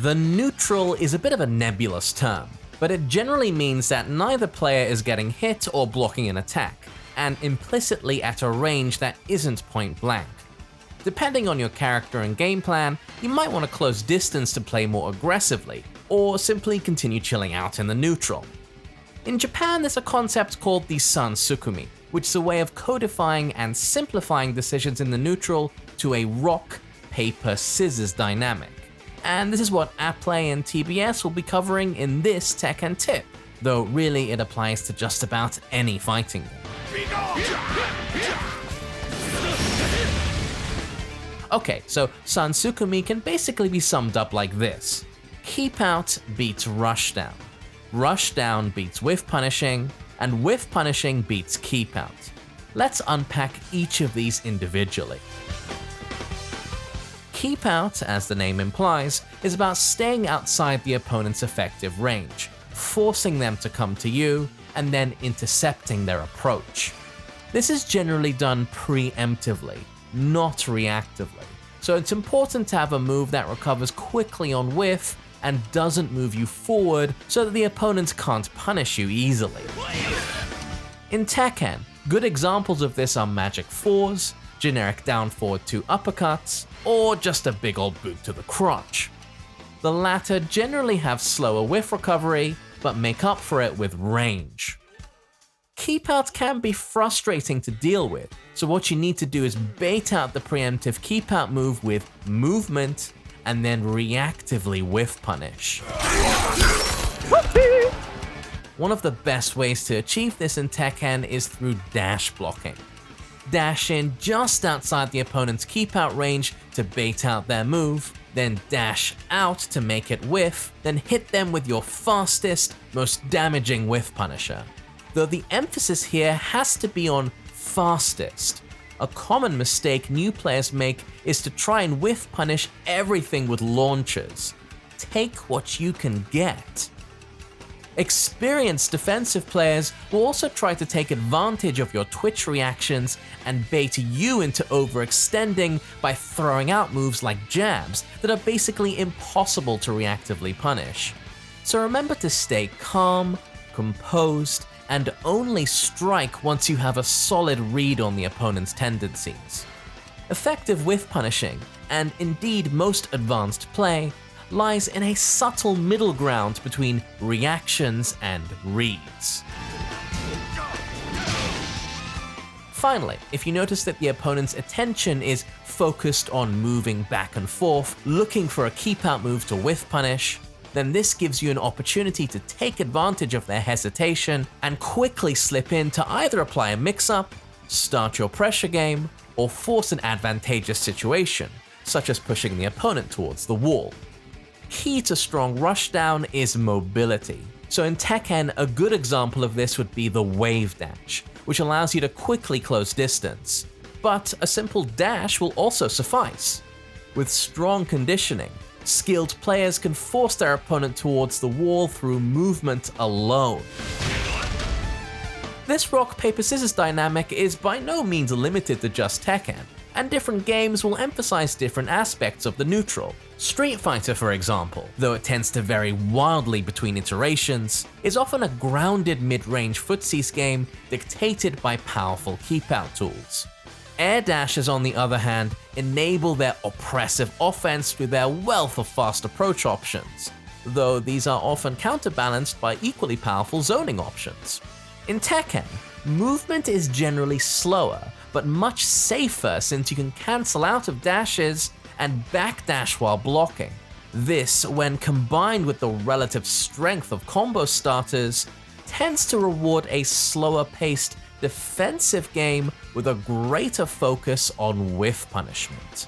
The neutral is a bit of a nebulous term, but it generally means that neither player is getting hit or blocking an attack, and implicitly at a range that isn't point blank. Depending on your character and game plan, you might want to close distance to play more aggressively, or simply continue chilling out in the neutral. In Japan, there's a concept called the Sansukumi, which is a way of codifying and simplifying decisions in the neutral to a rock, paper, scissors dynamic. And this is what Applay and TBS will be covering in this Tekken tip, though really it applies to just about any fighting game. Okay, so Sansukumi can basically be summed up like this. Keep Out beats Rushdown. Rushdown beats Whiff Punishing, and Whiff Punishing beats Keep Out. Let's unpack each of these individually. Keep Out, as the name implies, is about staying outside the opponent's effective range, forcing them to come to you, and then intercepting their approach. This is generally done preemptively, not reactively, so it's important to have a move that recovers quickly on whiff and doesn't move you forward so that the opponent can't punish you easily. In Tekken, good examples of this are magic fours, generic down forward 2 uppercuts, or just a big old boot to the crotch. The latter generally have slower whiff recovery, but make up for it with range. Keep Out can be frustrating to deal with, so what you need to do is bait out the preemptive Keep Out move with movement, and then reactively whiff punish. One of the best ways to achieve this in Tekken is through dash blocking. Dash in just outside the opponent's Keep Out range to bait out their move, then dash out to make it whiff, then hit them with your fastest, most damaging whiff punisher. Though the emphasis here has to be on fastest. A common mistake new players make is to try and whiff punish everything with launchers. Take what you can get. Experienced defensive players will also try to take advantage of your twitch reactions and bait you into overextending by throwing out moves like jabs that are basically impossible to reactively punish. So remember to stay calm, composed, and only strike once you have a solid read on the opponent's tendencies. Effective whiff punishing, and indeed most advanced play, lies in a subtle middle ground between reactions and reads. Finally, if you notice that the opponent's attention is focused on moving back and forth, looking for a keep out move to whiff punish, then this gives you an opportunity to take advantage of their hesitation and quickly slip in to either apply a mix-up, start your pressure game, or force an advantageous situation, such as pushing the opponent towards the wall. Key to strong rushdown is mobility. So in Tekken, a good example of this would be the wave dash, which allows you to quickly close distance. But a simple dash will also suffice. With strong conditioning, skilled players can force their opponent towards the wall through movement alone. This rock, paper, scissors dynamic is by no means limited to just Tekken, and different games will emphasize different aspects of the neutral. Street Fighter, for example, though it tends to vary wildly between iterations, is often a grounded mid-range footsies game dictated by powerful keep-out tools. Air dashes, on the other hand, enable their oppressive offense through their wealth of fast approach options, though these are often counterbalanced by equally powerful zoning options. In Tekken, movement is generally slower, but much safer since you can cancel out of dashes and backdash while blocking. This, when combined with the relative strength of combo starters, tends to reward a slower-paced defensive game with a greater focus on whiff punishment.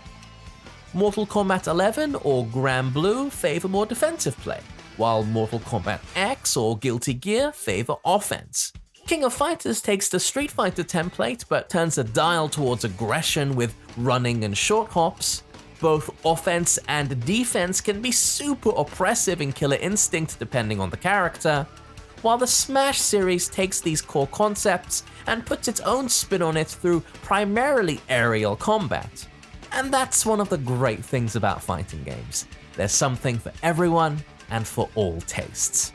Mortal Kombat 11 or Grand Blue favor more defensive play, while Mortal Kombat X or Guilty Gear favor offense. King of Fighters takes the Street Fighter template but turns the dial towards aggression with running and short hops. Both offense and defense can be super oppressive in Killer Instinct depending on the character, while the Smash series takes these core concepts and puts its own spin on it through primarily aerial combat. And that's one of the great things about fighting games. There's something for everyone and for all tastes.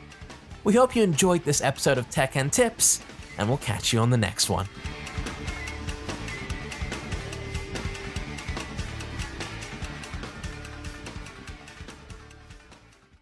We hope you enjoyed this episode of Tekken Tips, and we'll catch you on the next one.